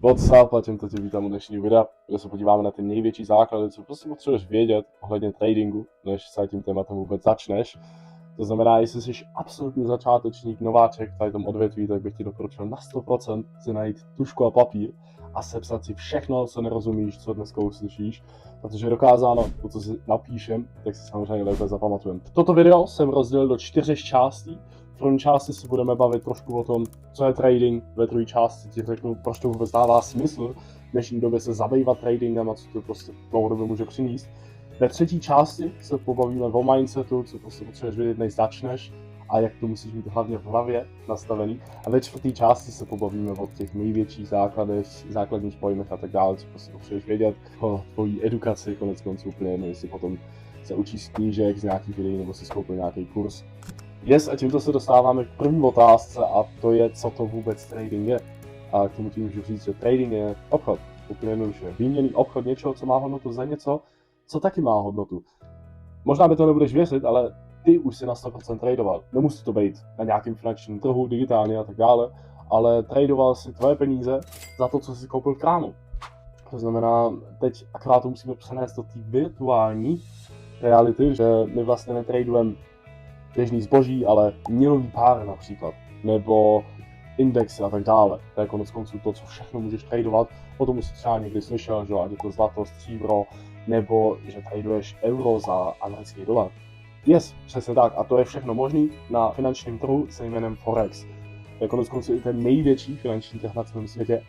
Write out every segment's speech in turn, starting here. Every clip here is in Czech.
WhatsApp a tímto tě vítám u dnešního videa, kde se podíváme na ty největší základy, co prostě potřebuješ vědět ohledně tradingu, než se tím tématem vůbec začneš. To znamená, jestli jsi absolutní začátečník, nováček v tom odvětví, tak bych ti doporučil na 100% si najít tužku a papír a sepsat si všechno, co nerozumíš, co dneska uslyšíš, protože je dokázáno, to, co si napíšem, tak si samozřejmě lépe zapamatujeme. Toto video jsem rozdělil do 4 částí. V první části si budeme bavit trošku o tom, co je trading, ve druhé části ti řeknu, proč to vůbec dává smysl v dnešní době se zabývat tradingem a co to prostě dlouhodobě může přinést. Ve třetí části se pobavíme o mindsetu, co prostě potřebuješ vědět, než začneš a jak to musíš mít hlavně v hlavě nastavený. A ve čtvrté části se pobavíme o těch největších základech, základních pojmech a tak dále, co prostě potřebuješ vědět o tvojí edukaci, konec konců úplně jedno, jestli potom se učíš z knížek, z nějakých videí nebo si skoupil nějaký kurz. Yes, a tímto se dostáváme k první otázce a to je, co to vůbec trading je. A k tomu ti můžu říct, že trading je obchod, úplně jednoduše. Výměnný obchod něčeho, co má hodnotu za něco, co taky má hodnotu. Možná by to nebudeš věřit, ale ty už si na 100% tradoval. Nemusí to být na nějakém finančním trhu, digitálně a tak dále, ale tradoval si tvoje peníze za to, co jsi koupil v krámu. To znamená, teď akorát to musíme přenést do té virtuální reality, že my vlastně netradujeme běžný zboží, ale měnový pár například, nebo indexy a tak dále. To je konec konců to, co všechno můžeš tradovat. O tom jsi třeba někdy slyšel, že ať je to zlato, stříbro, nebo že traduješ euro za americký dolar. Yes, přesně tak. A to je všechno možný na finančním trhu se jménem Forex. To je konec konců i ten největší finanční trh na celém světě.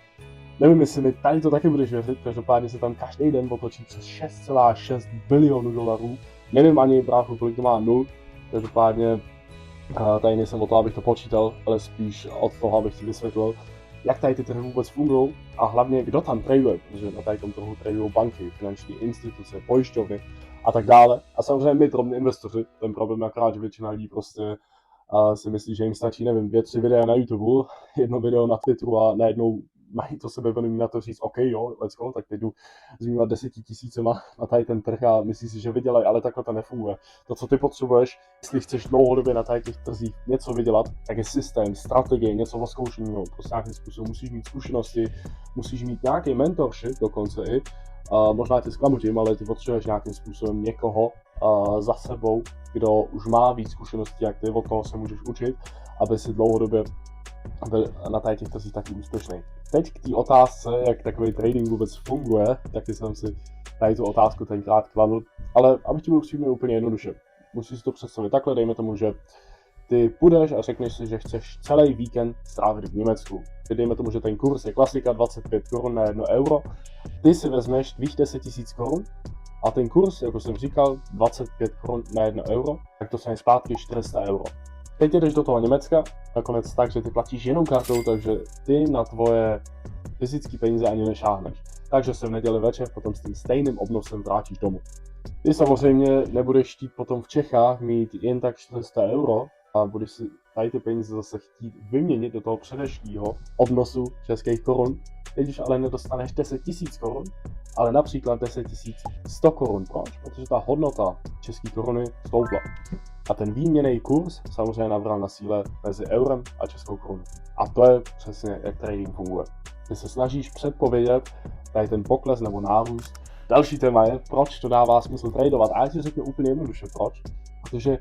Nevím, jestli mi tady to taky budeš věřit, každopádně se tam každý den otočí přes 6,6 bilionů dolarů. Nevím ani bráchu, kolik to má nul. Každopádně tady nejsem o to, abych to počítal, ale spíš od toho, abych ti vysvětlil, jak tady ty trhy vůbec fungují a hlavně kdo tam traduje, protože na tady tom trhu tradují banky, finanční instituce, pojišťovny a tak dále. A samozřejmě my drobní investoři, ten problém je akorát, že většina lidí prostě si myslí, že jim stačí, nevím, 2-3 videa na YouTube, jedno video na Twitteru a najednou mají to sebevědomí na to říct, OK, jo, let's go, tak teď jdu zmívat 10 000 na tady ten trh a myslíš si, že vydělají, ale takhle to nefunguje. To, co ty potřebuješ, jestli chceš dlouhodobě na tady těch trzích něco vydělat, tak je systém, strategie, něco zkoušení, prostě nějakým způsobem musíš mít zkušenosti, musíš mít nějaký mentorship dokonce i, možná tě zklamu tím, ale ty potřebuješ nějakým způsobem někoho za sebou, kdo už má víc zkušeností jak ty, od koho se můžeš učit, aby si dlouhodobě na tady těch trzích taky úspěšný. Teď k té otázce, jak takový trading vůbec funguje, taky jsem si tady tu otázku tenkrát kladl, ale abych ti byl upřímný úplně jednoduše. Musíš si to představit takhle, dejme tomu, že ty půjdeš a řekneš si, že chceš celý víkend strávit v Německu. Dejme tomu, že ten kurz je klasika 25 korun na 1 euro. Ty si vezmeš tvých 10 000 korun a ten kurz, jako jsem říkal, 25 korun na 1 euro, tak to jsou zpátky 400 euro. Teď jdeš do toho Německa, nakonec tak, že ty platíš jenom kartou, takže ty na tvoje fyzické peníze ani nešáhneš. Takže se v neděli večer potom s tím stejným obnosem vrátíš domů. Ty samozřejmě nebudeš chtít potom v Čechách mít jen tak 400 euro a budeš si tady ty peníze zase chtít vyměnit do toho předešlého obnosu českých korun. Teď už ale nedostaneš 10 000 korun, ale například 10 100 korun. Proč? Protože ta hodnota české koruny stoupla. A ten výměnný kurz samozřejmě nabral na síle mezi eurem a českou korunou. A to je přesně, jak trading funguje. Ty se snažíš předpovědět tady ten pokles nebo nárůst. Další téma je, proč to dává smysl tradovat. A já ti řeknu úplně jednoduše proč. Protože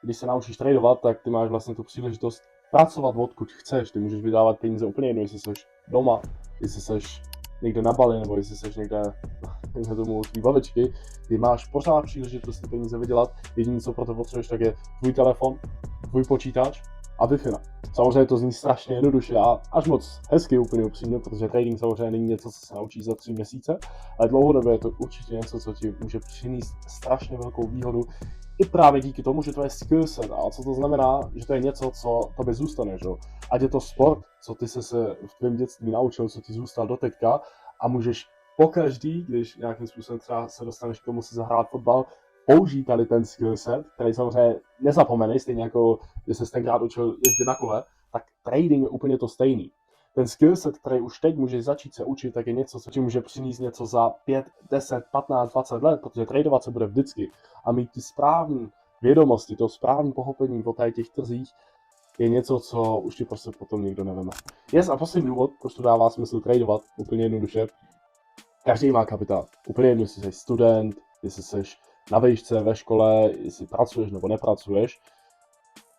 když se naučíš tradovat, tak ty máš vlastně tu příležitost pracovat odkud chceš. Ty můžeš vydávat peníze úplně jedno, jestli jsi doma, jestli jsi někde na Bali, nebo jestli jsi někde tomu tvý babičky, ty máš pořád příležitost ty peníze vydělat. Jediné, co pro to potřebuješ, tak je tvůj telefon, tvůj počítač a Wi-Fi. Samozřejmě to zní strašně jednoduše a až moc hezky úplně upřímně, protože trading samozřejmě není něco, co se naučíš za 3 měsíce, ale dlouhodobě je to určitě něco, co ti může přinést strašně velkou výhodu, i právě díky tomu, že to je skillset. A co to znamená, že to je něco, co tobě zůstane, že? Ať je to sport, co ty se v tvém dětství naučil, co ti zůstal doteďka a můžeš pokaždý, když nějakým způsobem třeba se dostaneš k tomu si zahrát fotbal, použít tady ten skillset, který samozřejmě nezapomeneš, stejně jako když se tenkrát učil jezdit na kole, tak trading je úplně to stejný. Ten skillset, který už teď můžeš začít se učit, tak je něco, co ti může přinést něco za 5, 10, 15, 20 let, protože tradovat se bude vždycky. A mít ty správné vědomosti, to správné pochopení o těch trzích, je něco, co už ti prostě potom nikdo neveme. Yes, a poslední důvod, proč to dává smysl tradovat, úplně jednoduše. Každý má kapitál. Úplně jedno, jestli jsi student, jestli jsi na výšce, ve škole, jestli pracuješ nebo nepracuješ.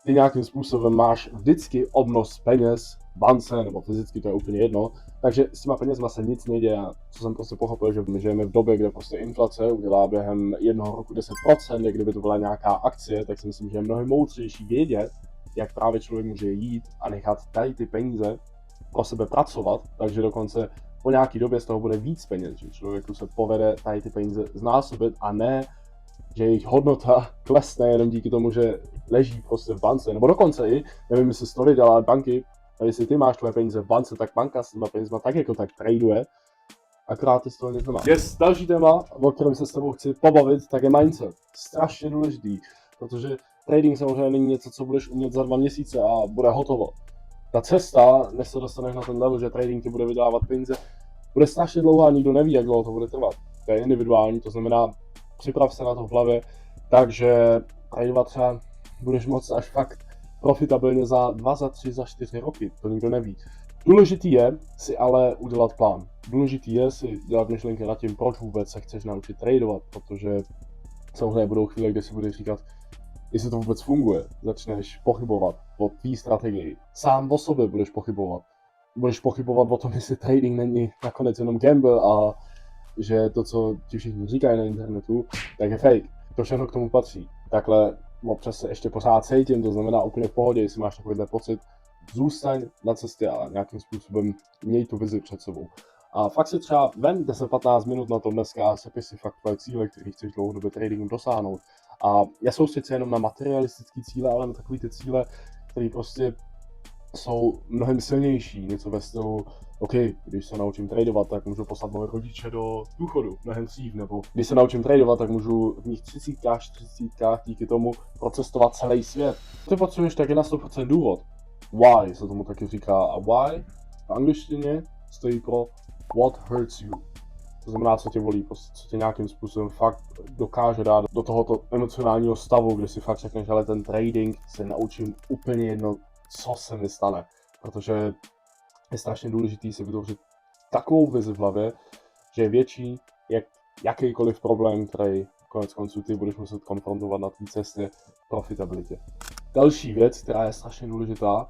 Ty nějakým způsobem máš vždycky obnos peněz v bance, nebo fyzicky, to je úplně jedno. Takže s těma penězma se nic neděje. Co jsem prostě pochopil, že my žijeme v době, kde prostě inflace udělá během jednoho roku 10%, kdyby to byla nějaká akcie, tak si myslím, že je mnohem moudřejší vědět, jak právě člověk může jít a nechat tady ty peníze pro sebe pracovat, takže dokonce po nějaký době z toho bude víc peněz, že člověku se povede tady ty peníze znásobit a ne, že jejich hodnota klesne jenom díky tomu, že leží prostě v bance, nebo dokonce i, nevím, jestli to viděl, ale banky, a jestli ty máš tvoje peníze v bance, tak banka s těma penězma tak jako tak traduje, akorát ty z toho nic nemá. Yes, další téma, o kterém se s tebou chci pobavit, tak je mindset. Strašně důležitý, protože trading samozřejmě není něco, co budeš umět za 2 měsíce a bude hotovo. Ta cesta, než se dostaneš na ten level, že trading ti bude vydávat peníze, bude strašně dlouhá, nikdo neví, jak dlouho to bude trvat. To je individuální, to znamená, připrav se na to v hlavě, takže tradovat třeba budeš moct až fakt profitabilně za 2, za 3, za 4 roky, to nikdo neví. Důležitý je si ale udělat plán. Důležitý je si dělat myšlenky nad tím, proč vůbec se chceš naučit tradovat, protože samozřejmě budou chvíle, kde si budeš říkat, jestli to vůbec funguje, začneš pochybovat o tvý strategii. Sám o sobě budeš pochybovat. Budeš pochybovat o tom, jestli trading není nakonec jenom gamble a že to, co ti všichni říkají na internetu, tak je fake. To všechno k tomu patří. Takhle občas se ještě pořád cítím, to znamená úplně v pohodě, jestli máš takovýhle pocit, zůstaň na cestě a nějakým způsobem měj tu vizi před sebou. A fakt si třeba vem 10-15 minut na to dneska a sepis si fakt tvoje cíle, které chceš dlouhodobě tradingem dosáhnout. A nesoustřed se jenom na materialistické cíle, ale na takové ty cíle, které prostě jsou mnohem silnější, něco ve stylu, OK, když se naučím tradovat, tak můžu poslat moje rodiče do důchodu mnohem dřív, nebo když se naučím tradovat, tak můžu v nich 30 díky tomu procestovat celý svět. Co ty potřebuješ, tak je na 100% důvod. Why se tomu taky říká, a why v angličtině stojí pro what hurts you. To znamená, co tě volí, prostě, co tě nějakým způsobem fakt dokáže dát do tohoto emocionálního stavu, kde si fakt řekneš, ale ten trading se naučím úplně jedno, co se mi stane. Protože je strašně důležitý si vytvořit takovou vizi v hlavě, že je větší jak jakýkoliv problém, který konec konců ty budeš muset konfrontovat na té cestě profitabilitě. Další věc, která je strašně důležitá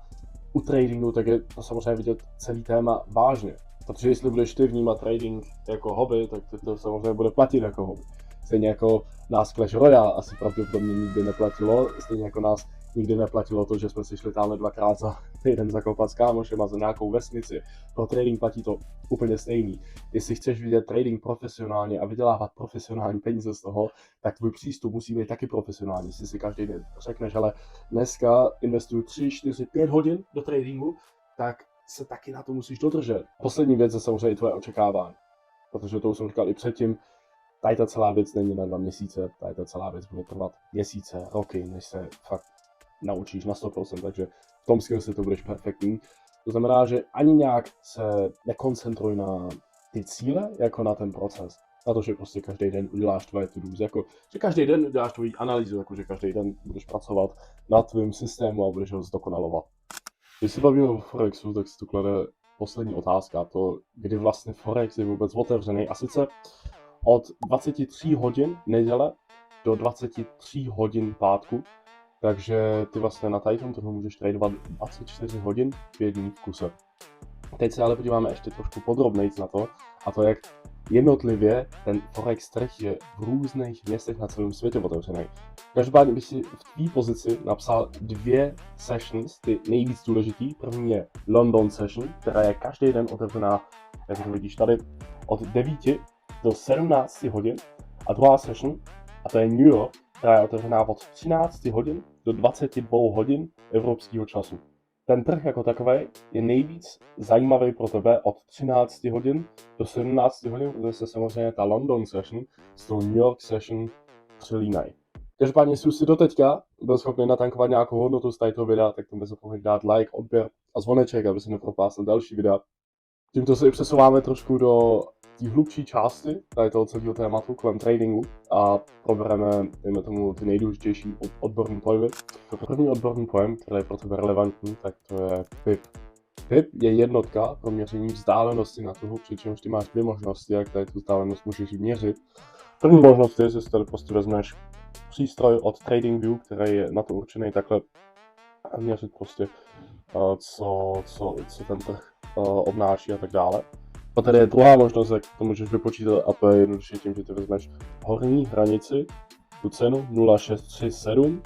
u tradingu, tak je to samozřejmě vidět celý téma vážně. Protože jestli budeš ty vnímat trading jako hobby, tak to samozřejmě bude platit jako hobby. Stejně jako nás Clash Royale asi pravděpodobně nikdy neplatilo, stejně jako nás nikdy neplatilo to, že jsme si šli tamhle 2krát za týden zakopat s kámošema za nějakou vesnici. Pro trading platí to úplně stejný. Jestli chceš vidět trading profesionálně a vydělávat profesionální peníze z toho, tak tvůj přístup musí být taky profesionální. Jestli si každý den řekneš, ale dneska investuju 3, 4, 5 hodin do tradingu, tak se taky na to musíš dodržet. Poslední věc je samozřejmě tvoje očekávání. Protože to už jsem říkal i předtím, tady ta celá věc není na 2 měsíce, tady ta celá věc bude trvat měsíce, roky, než se fakt naučíš na 100%, takže v tom skillsi to budeš perfektní. To znamená, že ani nějak se nekoncentruj na ty cíle, jako na ten proces. Na to, že prostě každý den uděláš tvoje to-dos, jako že každý den uděláš tvoji analýzu, jako že každý den budeš pracovat na tvém systému a budeš ho zdokonalovat. Když se bavíme o Forexu, tak se tu klade poslední otázka, to kdy vlastně Forex je vůbec otevřený, a sice od 23 hodin neděle do 23 hodin pátku, takže ty vlastně na tady tom trhu můžeš tradovat 24 hodin 5 dní v kuse. Teď se ale podíváme ještě trošku podrobněji na to, a to jak jednotlivě ten Forex trh je v různých městech na celém světě otevřený. Každopádně bych si v tvý pozici napsal 2 sessions, ty nejvíc důležitý. První je London session, která je každý den otevřená, jak to vidíš tady, od 9 do 17 hodin. A druhá session, a to je New York, která je otevřená od 13 hodin do 22 hodin evropského času. Ten trh jako takový je nejvíc zajímavý pro tebe od 13 hodin do 17 hodin, protože se samozřejmě ta London session s tou New York session přelínají. Každopádně, jestli už si doteďka byl schopný natankovat nějakou hodnotu z tohoto videa, tak tomu nezapomeň dát like, odběr a zvoneček, aby se nepropásl další videa. Tímto se přesouváme trošku do té hlubší části tady toho celého tématu kolem tradingu a probereme, dejme tomu, ty nejdůležitější odborné pojmy. První odborný pojem, který je pro tebe relevantní, tak to je PIP. PIP je jednotka pro měření vzdálenosti na trhu, přičemž ty máš dvě možnosti, jak tady tu vzdálenost můžeš měřit. První možnost je, že si tady prostě vezmeš přístroj od TradingView, který je na to určený takhle měřit prostě, co ten trh obnáší a tak dále. A tady je druhá možnost, jak to můžeš vypočítat, a to je jednoduše tím, že ty vezmeš horní hranici, tu cenu 0,637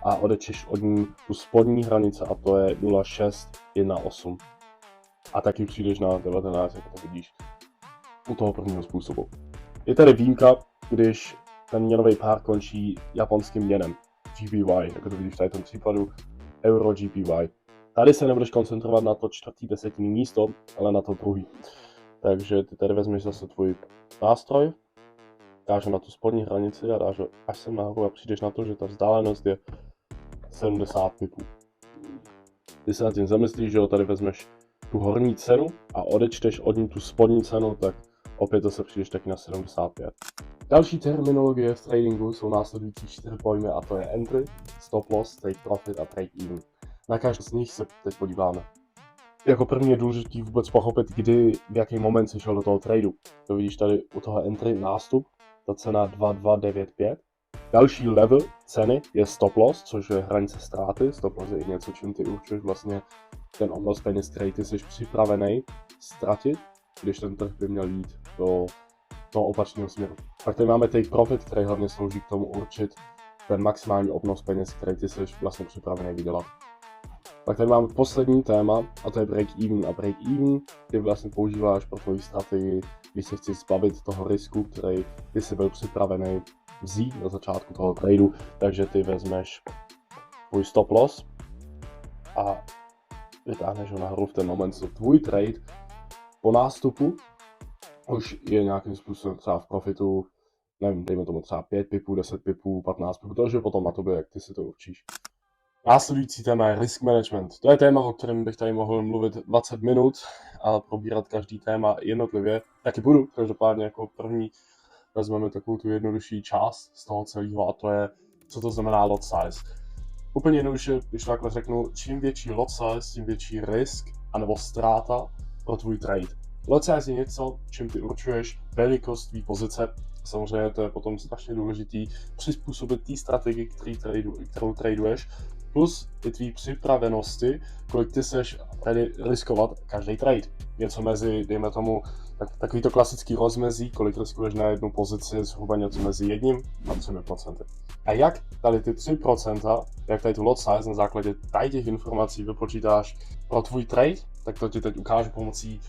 a odečteš od ní tu spodní hranici, a to je 0,618. A taky přijdeš na 19, jak to vidíš u toho prvního způsobu. Je tady výjimka, když ten měnový pár končí japonským měnem, GPY, jako to vidíš tady v tom případu, Euro GPY. Tady se nebudeš koncentrovat na to čtvrtý desetinný místo, ale na to druhý. Takže ty tady vezmeš zase tvůj nástroj, dáš ho na tu spodní hranici a dáš ho až sem nahoru a přijdeš na to, že ta vzdálenost je 70 pipů. Ty se nad tím zamyslíš, že jo, tady vezmeš tu horní cenu a odečteš od ní tu spodní cenu, tak opět zase přijdeš taky na 75. Další terminologie v tradingu jsou následující 4 pojmy, a to je entry, stop loss, take profit a break even. Na každý z nich se teď podíváme. Jako první je důležité vůbec pochopit, kdy, v jaký moment si šel do toho tradu. To vidíš tady u toho entry nástup, ta cena 2295. Další level ceny je stop loss, což je hranice ztráty. Stop loss je něco, čím ty určuješ vlastně ten obnos peněz, který ty jsi připravený ztratit, když ten trh by měl jít do toho opačného směru. Pak tady máme take profit, který hlavně slouží k tomu určit ten maximální obnos peněz, který ty jsi vlastně připravený vydělat. Pak tady máme poslední téma, a to je break even. A break even ty vlastně používáš pro tvoji strategii, když se chceš zbavit toho risku, který ty jsi byl připravený vzít na začátku toho tradu. Takže ty vezmeš tvůj stop loss a vytáhneš ho nahoru v ten moment, co tvůj trade po nástupu už je nějakým způsobem třeba v profitu, nevím, dejme tomu třeba 5 pipů, 10 pipů, 15 pipů, to je potom na tobě, jak ty si to určíš. Následující téma je risk management. To je téma, o kterém bych tady mohl mluvit 20 minut a probírat každý téma jednotlivě. Taky budu, každopádně jako první vezmeme takovou tu jednodušší část z toho celého, a to je, co to znamená lot size. Úplně jednoduše, když to takhle řeknu, čím větší lot size, tím větší risk anebo ztráta pro tvůj trade. Lot size je něco, čím ty určuješ velikost tvý pozice. Samozřejmě to je potom strašně důležitý přizpůsobit té strategii, kterou traduješ, plus i tvý připravenosti, kolik ty seš tady riskovat každý trade. Něco mezi, dejme tomu, takový to klasický rozmezí, kolik riskuješ na jednu pozici, zhruba něco mezi 1 a 3%. A jak tady ty 3%, jak tady tu lot size na základě tady těch informací vypočítáš pro tvůj trade, tak to ti teď ukážu pomocí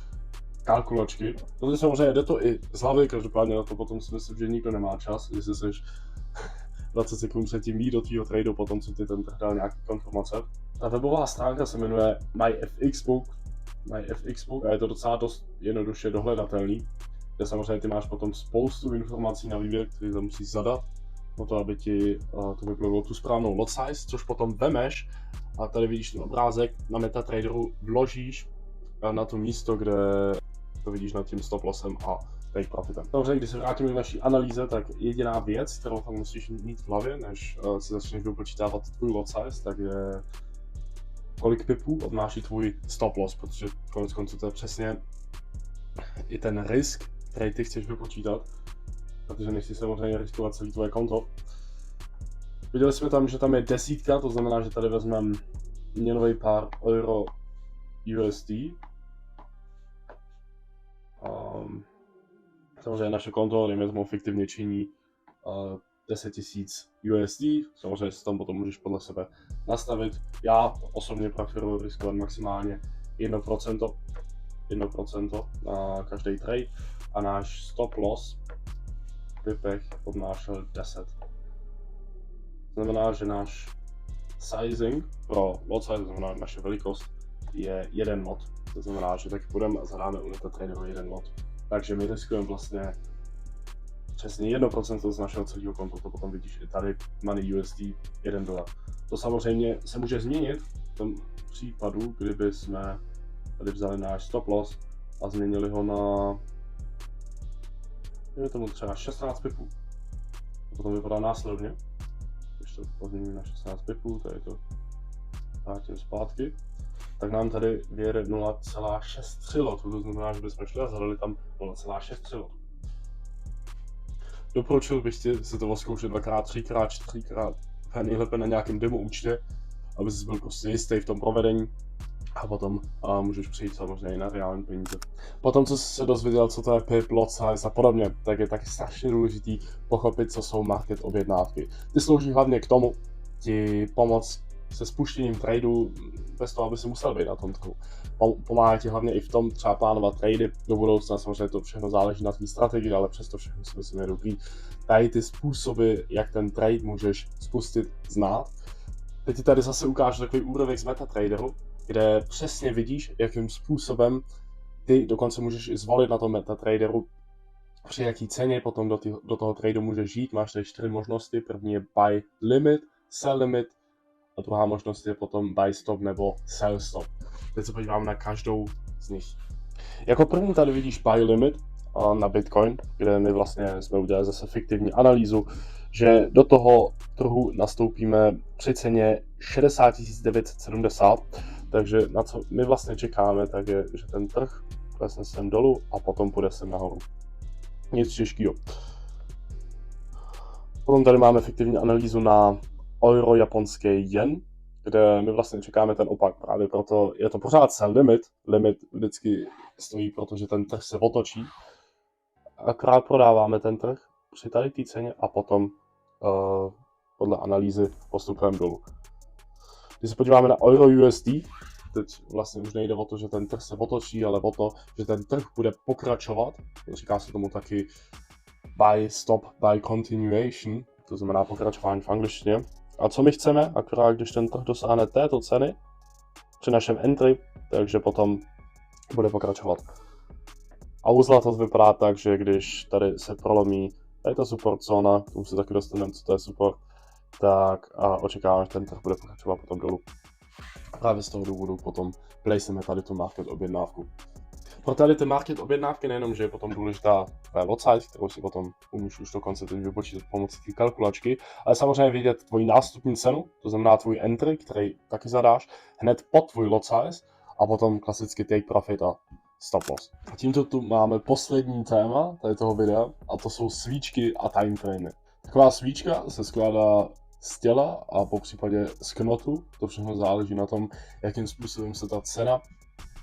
kalkulačky. Protože samozřejmě jde to i z hlavy, každopádně na to potom si myslím, že nikdo nemá čas, jestli seš 20 sekund předtím jít do tvýho tradu, potom co ti ten trh dal nějaké konformace. Ta webová stránka se jmenuje MyFXBook a je to docela dost jednoduše dohledatelný, kde samozřejmě ty máš potom spoustu informací na výběr, které tam musíš zadat, o to, aby ti to vyplnilo tu správnou lot size, což potom vemeš a tady vidíš ten obrázek, na MetaTraderu vložíš na to místo, kde to vidíš nad tím stop lossem a take profitem. Samozřejmě, když se vrátíme k naší analýze, tak jediná věc, kterou tam musíš mít v hlavě, než si začneš vypočítávat tvůj lot size, tak je kolik pipů obnáší tvůj stop loss, protože konec konců to je přesně i ten risk, který ty chceš vypočítat, protože nechci samozřejmě riskovat celý tvoje konto. Viděli jsme tam, že tam je desítka, to znamená, že tady vezmeme měnový pár euro USD. Samozřejmě naše konto, dejme tomu, fiktivně činí 10 000 USD, samozřejmě si tam potom můžeš podle sebe nastavit. Já osobně preferuji riskovat maximálně 1% na každý trade a náš stop loss v pipech obnášel 10. Znamená, že náš sizing pro lot size, znamená naše velikost, je 1 lot. To znamená, že taky půjdeme a zadáme u MetaTraderu 1 lot. Takže my riskujeme vlastně přesně 1% z našeho celého konta, to potom vidíš i tady Money USD $1. To samozřejmě se může změnit v tom případu, kdyby jsme tady vzali náš stop loss a změnili ho na je tomu třeba 16 pipů. A potom vypadá následně. Když to pozměním na 16 pipů, tady to vrátím zpátky. Tak nám tady vyjede 0,63 lotu, to znamená, že bychom šli a zadali tam 0,63 lotu. Doporučil bych si to zkoušet 2x, 3x, 4x, nejlépe na nějakém demo účtě, aby jsi byl prostě jistý v tom provedení a potom můžeš přijít samozřejmě na reální peníze. Potom, co jsi se dozvěděl, co to je PIP, lot size a podobně, tak je taky strašně důležitý pochopit, co jsou market objednávky. Ty slouží hlavně k tomu, ti pomoct se spuštěním tradu bez toho, aby si musel být na tom trhu. Pomáhá ti hlavně i v tom třeba plánovat trady do budoucna, samozřejmě to všechno záleží na tvý strategii, ale přesto všechno si myslím je dobrý. Tady ty způsoby, jak ten trade můžeš spustit, znát. Teď ti tady zase ukážu takový úryvek z MetaTraderu, kde přesně vidíš, jakým způsobem ty dokonce můžeš i zvolit na tom MetaTraderu, při jaký ceně potom do toho tradu můžeš žít. Máš tady 4 možnosti, první je buy limit, sell limit a druhá možnost je potom buy stop nebo sell stop. Teď se podívám na každou z nich. Jako první tady vidíš buy limit na Bitcoin, kde my vlastně jsme udělali zase fiktivní analýzu, že do toho trhu nastoupíme při ceně 60 970, takže na co my vlastně čekáme, tak je, že ten trh klesne sem dolů a potom půjde sem nahoru. Nic těžkého. Potom tady máme fiktivní analýzu na euro, japonský jen, kde my vlastně čekáme ten opak, právě proto je to pořád sell limit. Limit vždycky stojí, protože ten trh se otočí. Akorát prodáváme ten trh při tady té ceně a potom podle analýzy postupujeme dolů. Když se podíváme na euro USD, teď vlastně už nejde o to, že ten trh se otočí, ale o to, že ten trh bude pokračovat. Říká se tomu taky buy stop, buy continuation, to znamená pokračování v angličtině. A co my chceme, akorát když ten trh dosáhne této ceny při našem entry, takže potom bude pokračovat. A u zlata to vypadá tak, že když tady se prolomí tady ta support zóna, k tomu se taky dostaneme, co to je support, tak očekáváme, že ten trh bude pokračovat potom dolů. Právě z toho důvodu potom placeme tady tu market objednávku. Pro tady ty market objednávky nejenom, že je potom důležitá lot size, kterou si potom umíš už dokonce teď vypočítat pomocí té kalkulačky, ale samozřejmě vidět tvoji nástupní cenu, to znamená tvůj entry, který taky zadáš, hned pod tvůj lot size a potom klasicky take profit a stop loss. A tímto tu máme poslední téma tady toho videa a to jsou svíčky a timeframy. Taková svíčka se skládá z těla a po případě z knotu, to všechno záleží na tom, jakým způsobem se ta cena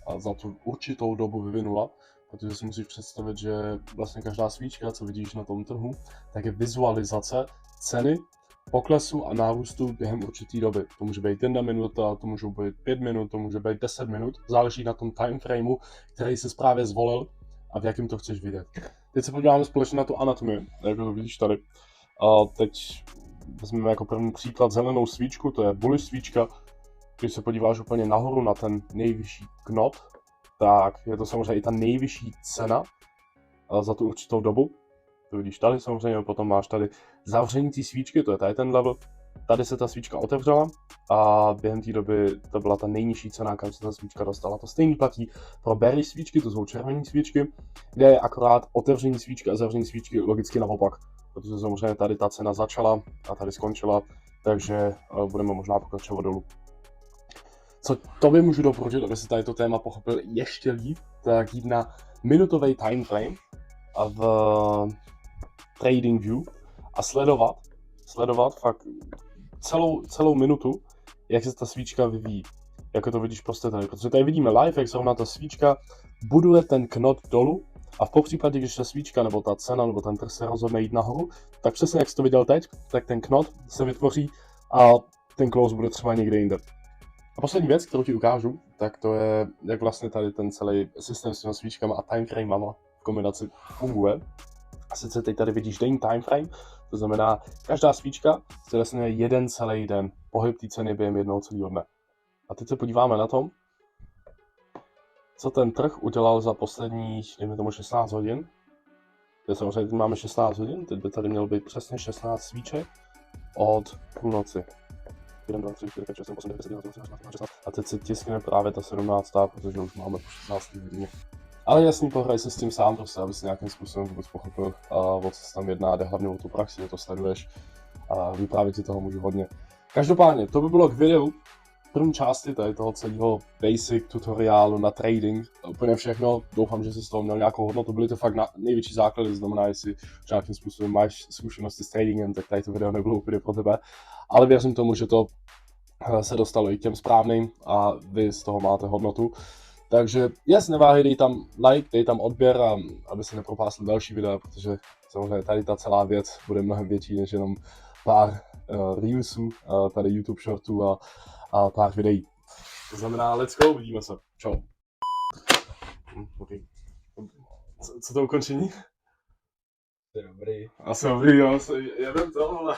a za tu určitou dobu vyvinula, protože si musíš představit, že vlastně každá svíčka, co vidíš na tom trhu, tak je vizualizace ceny, poklesu a nárůstu během určité doby. To může být 1 minuta, to může být 5 minut, to může být 10 minut, záleží na tom timeframeu, který jsi právě zvolil a v jakém to chceš vidět. Teď se podíváme společně na tu anatomii, jak to vidíš tady. A teď vezmeme jako první příklad zelenou svíčku, to je bullish svíčka. Když se podíváš úplně nahoru na ten nejvyšší knot, tak je to samozřejmě i ta nejvyšší cena za tu určitou dobu. To vidíš tady samozřejmě, potom máš tady zavření té svíčky, to je tady ten level. Tady se ta svíčka otevřela a během té doby to byla ta nejnižší cena, kam se ta svíčka dostala. To stejný platí pro bearish svíčky, to jsou červené svíčky, kde je akorát otevření svíčky a zavření svíčky logicky naopak. Protože samozřejmě tady ta cena začala a tady skončila, takže budeme možná pokračovat dolů. Co tobě můžu doporučit, aby si tady to téma pochopil ještě líp, tak jít na minutový timeframe v TradingView a sledovat fakt celou minutu, jak se ta svíčka vyvíjí. Jak to vidíš prostě tady, protože tady vidíme live, jak zrovna ta svíčka buduje ten knot dolů a v popřípadě, když ta svíčka nebo ta cena nebo ten trh se rozhodne jít nahoru, tak přesně jak jsi to viděl teď, tak ten knot se vytvoří a ten close bude třeba někde jinde. A poslední věc, kterou ti ukážu, tak to je, jak vlastně tady ten celý systém s těmi svíčkama a timeframama v kombinaci funguje. A sice teď tady vidíš denní timeframe, to znamená, každá svíčka se vlastně jeden celý den, pohyb té ceny během jednoho celého dne. A teď se podíváme na tom, co ten trh udělal za posledních, dejme tomu 16 hodin. Teď samozřejmě teď máme 16 hodin, teď by tady mělo být přesně 16 svíček od půlnoci. 1, 2, 3, 4, 5, 6, 7, 8, 9, 10, 11, 12, 13, 14, 15, 16. A teď se tiskne právě ta 17, protože už máme po 16 hodině. Ale jasný, pohraj se s tím sám prostě, aby si nějakým způsobem vůbec pochopil, o co se tam jedná, jde hlavně o tu praxi, že to sleduješ a vyprávět ti toho můžu hodně. Každopádně, to by bylo k videu první části tady toho celého basic tutoriálu na trading. Úplně všechno, doufám, že jsi z toho měl nějakou hodnotu, byly to fakt největší základy, znamená, jestli nějakým způsobem máš zkušenosti s tradingem, tak tady to video nebylo úplně pro tebe. Ale věřím tomu, že to se dostalo i k těm správným a vy z toho máte hodnotu. Takže neváhej, dej tam like, dej tam odběr, aby se nepropásl další videa, protože samozřejmě tady ta celá věc bude mnohem větší než jenom pár reelsů, tady YouTube shortů a pár videí. To znamená, let's go, uvidíme se. Čau. Okay. Co to ukončení? To je dobrý. Asi dobrý, jo, jedem to, ale